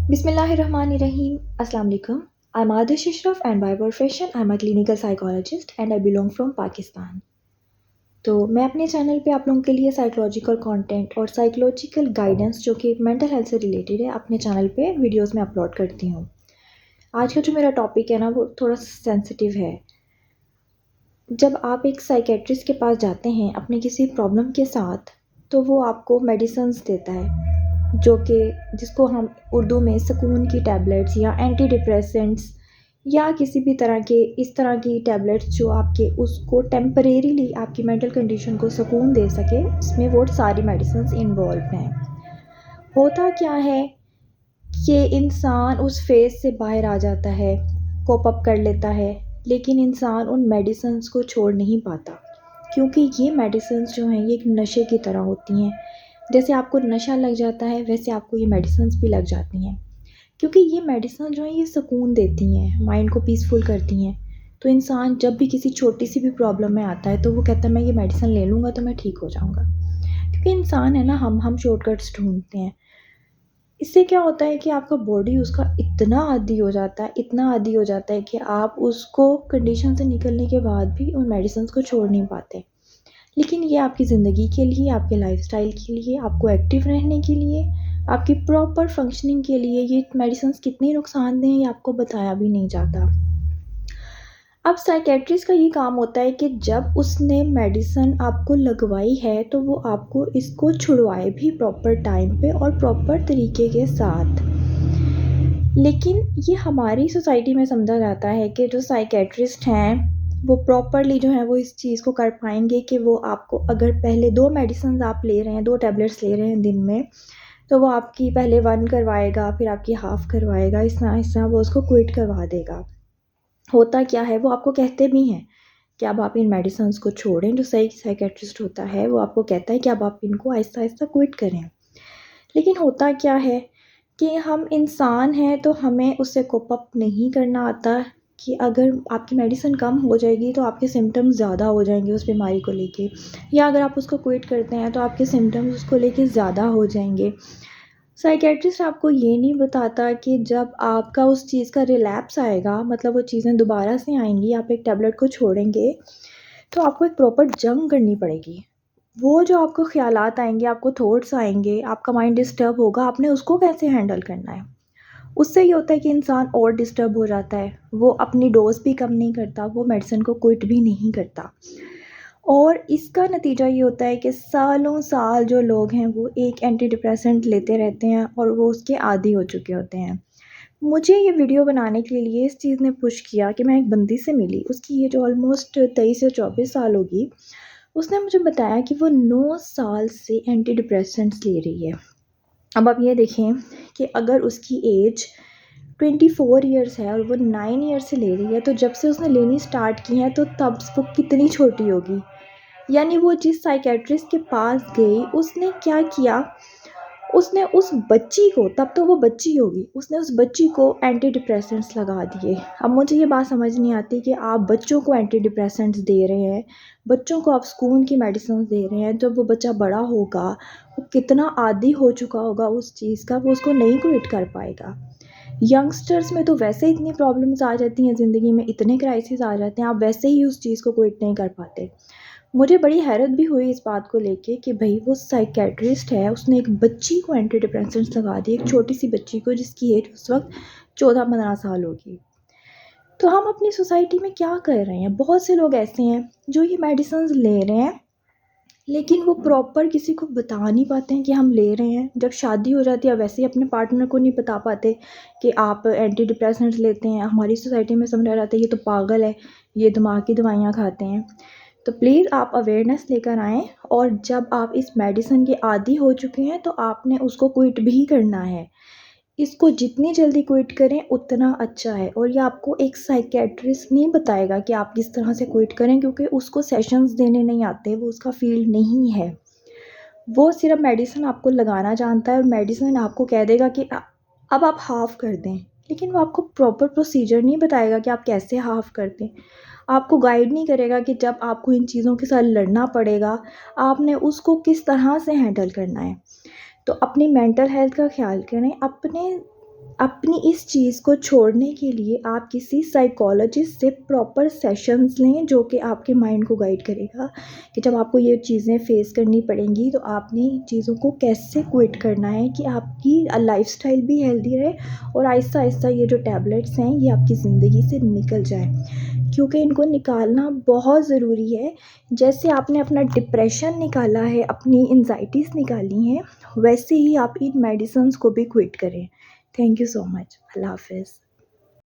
Bismillahirrahmanirrahim. Assalamu alaikum. I'm Adish Ashraf and by profession I'm a clinical psychologist and I belong from Pakistan. तो मैं अपने channel पे आप लोगों के लिए साइकोलॉजिकल कंटेंट और साइकोलॉजिकल गाइडेंस जो कि मेंटल हेल्थ से रिलेटेड है अपने चैनल पे वीडियोस में अपलोड करती हूँ। आज का जो मेरा टॉपिक है ना वो थोड़ा सेंसिटिव है। जब आप एक साइकेट्रिस्ट के पास जाते हैं अपने किसी प्रॉब्लम के साथ तो वो आपको मेडिसिन्स देता है जो कि जिसको हम उर्दू में सुकून की टैबलेट्स या एंटी डिप्रेसेंट्स या किसी भी तरह के इस तरह की टैबलेट्स जो आपके उसको टेम्परेरीली आपकी मेंटल कंडीशन को सुकून दे सके, उसमें वो सारी मेडिसिन्स इन्वॉल्व हैं। होता क्या है कि इंसान उस फेज़ से बाहर आ जाता है, कोप अप कर लेता है, लेकिन इंसान उन मेडिसिन्स को छोड़ नहीं पाता क्योंकि ये मेडिसिन्स जो हैं ये एक नशे की तरह होती हैं। जैसे आपको नशा लग जाता है वैसे आपको ये मेडिसिन्स भी लग जाती हैं क्योंकि ये मेडिसिन जो है ये सुकून देती हैं, माइंड को पीसफुल करती हैं। तो इंसान जब भी किसी छोटी सी भी प्रॉब्लम में आता है तो वो कहता है मैं ये मेडिसिन ले लूँगा तो मैं ठीक हो जाऊँगा, क्योंकि इंसान है ना, हम शॉर्टकट्स ढूंढते हैं। इससे क्या होता है कि आपका बॉडी उसका इतना आदी हो जाता है, इतना आदी हो जाता है कि आप उसको कंडीशन से निकलने के बाद भी उन मेडिसिन को छोड़ नहीं पाते। लेकिन ये आपकी ज़िंदगी के लिए, आपके लाइफ़स्टाइल के लिए, आपको एक्टिव रहने के लिए, आपकी प्रॉपर फंक्शनिंग के लिए ये मेडिसिन्स कितनी नुकसानदेह हैं ये आपको बताया भी नहीं जाता। अब साइकेट्रिस्ट का ये काम होता है कि जब उसने मेडिसिन आपको लगवाई है तो वो आपको इसको छुड़वाए भी प्रॉपर टाइम पे और प्रॉपर तरीके के साथ। लेकिन ये हमारी सोसाइटी में समझा जाता है कि जो साइकेट्रिस्ट हैं वो प्रॉपरली जो है वो इस चीज़ को कर पाएंगे कि वो आपको अगर पहले 2 मेडिसिन आप ले रहे हैं, 2 टैबलेट्स ले रहे हैं दिन में, तो वो आपकी पहले 1 करवाएगा, फिर आपकी हाफ़ करवाएगा, इस तरह वो उसको क्विट करवा देगा। होता क्या है, वो आपको कहते भी हैं कि अब आप इन मेडिसिन्स को छोड़ें। जो सही साइकेट्रिस्ट होता है वो आपको कहता है कि अब आप इनको आहिस्ता-आहिस्ता क्विट करें। लेकिन होता क्या है कि हम इंसान हैं तो हमें उससे कोप अप नहीं करना आता कि अगर आपकी मेडिसिन कम हो जाएगी तो आपके सिम्पटम्स ज़्यादा हो जाएंगे उस बीमारी को लेके, या अगर आप उसको क्विट करते हैं तो आपके सिम्पटम्स उसको लेके ज़्यादा हो जाएंगे। साइकेट्रिस्ट आपको ये नहीं बताता कि जब आपका उस चीज़ का रिलैप्स आएगा, मतलब वो चीज़ें दोबारा से आएंगी, आप एक टैबलेट को छोड़ेंगे तो आपको एक प्रॉपर जंग करनी पड़ेगी। वो जो आपको ख़्यालात आएँगे, आपको थॉट्स आएँगे, आपका माइंड डिस्टर्ब होगा, आपने उसको कैसे हैंडल करना है। उससे ये होता है कि इंसान और डिस्टर्ब हो जाता है, वो अपनी डोज़ भी कम नहीं करता, वो मेडिसिन को क्विट भी नहीं करता। और इसका नतीजा ये होता है कि सालों साल जो लोग हैं वो एक एंटी डिप्रेसेंट लेते रहते हैं और वो उसके आदी हो चुके होते हैं। मुझे ये वीडियो बनाने के लिए इस चीज़ ने पुश किया कि मैं एक बंदी से मिली, उसकी एज ऑलमोस्ट 23 या 24 साल होगी। उसने मुझे बताया कि वो 9 साल से एंटी डिप्रेसेंट्स ले रही है। अब आप ये देखें कि अगर उसकी एज 24 इयर्स है और वो 9 ईयर से ले रही है, तो जब से उसने लेनी स्टार्ट की हैं तो तब वो कितनी छोटी होगी। यानी वो जिस साइकेट्रिस्ट के पास गई उसने क्या किया, उसने उस बच्ची को, तब तो वो बच्ची होगी, उसने उस बच्ची को एंटी डिप्रेसेंट्स लगा दिए। अब मुझे ये बात समझ नहीं आती कि आप बच्चों को एंटी डिप्रेसेंट्स दे रहे हैं, बच्चों को आप सुकून की मेडिसिन दे रहे हैं, जब वो बच्चा बड़ा होगा वो कितना आदी हो चुका होगा उस चीज़ का, वो उसको नहीं क्विट कर पाएगा। यंगस्टर्स में तो वैसे इतनी प्रॉब्लम्स आ जाती हैं ज़िंदगी में, इतने क्राइसिस आ जाते हैं, आप वैसे ही उस चीज़ को क्विट नहीं कर पाते। मुझे बड़ी हैरत भी हुई इस बात को लेके कि भई वो साइकियाट्रिस्ट है, उसने एक बच्ची को एंटी डिप्रेसेंट्स लगा दिए, एक छोटी-सी बच्ची को जिसकी एज उस वक़्त 14-15 साल होगी। तो हम अपनी सोसाइटी में क्या कर रहे हैं? बहुत से लोग ऐसे हैं जो ये मेडिसिन्स ले रहे हैं, लेकिन वो प्रॉपर किसी को बता नहीं पाते हैं कि हम ले रहे हैं। जब शादी हो जाती है वैसे ही अपने पार्टनर को नहीं बता पाते कि आप एंटी डिप्रेसेंट्स लेते हैं। हमारी सोसाइटी में समझा जाता है ये तो पागल है, ये दिमाग की दवाइयाँ खाते हैं। तो प्लीज़ आप अवेयरनेस लेकर आएँ, और जब आप इस मेडिसिन के आदी हो चुके हैं तो आपने उसको क्विट भी करना है। इसको जितनी जल्दी क्विट करें उतना अच्छा है, और ये आपको एक साइकियाट्रिस्ट नहीं बताएगा कि आप किस तरह से क्विट करें, क्योंकि उसको सेशंस देने नहीं आते, वो उसका फील्ड नहीं है। वो सिर्फ़ मेडिसिन आपको लगाना जानता है और मेडिसिन आपको कह देगा कि अब आप हाफ़ कर दें, लेकिन वो आपको प्रॉपर प्रोसीजर नहीं बताएगा कि आप कैसे हाफ़ कर दें। आपको गाइड नहीं करेगा कि जब आपको इन चीज़ों के साथ लड़ना पड़ेगा, आपने उसको किस तरह से हैंडल करना है। तो अपनी मेंटल हेल्थ का ख़्याल करें, अपने अपनी इस चीज़ को छोड़ने के लिए आप किसी साइकोलॉजिस्ट से प्रॉपर सेशंस लें, जो कि आपके माइंड को गाइड करेगा कि जब आपको ये चीज़ें फेस करनी पड़ेंगी तो आपने इन चीज़ों को कैसे क्विट करना है कि आपकी लाइफस्टाइल भी हेल्दी रहे और आहिस्ता आहिस्ता ये जो टैबलेट्स हैं ये आपकी ज़िंदगी से निकल जाए, क्योंकि इनको निकालना बहुत ज़रूरी है। जैसे आपने अपना डिप्रेशन निकाला है, अपनी एंजाइटीज़ निकाली हैं, वैसे ही आप इन मेडिसिन्स को भी क्विट करें। Thank you so much. Allah हाफ़िज़।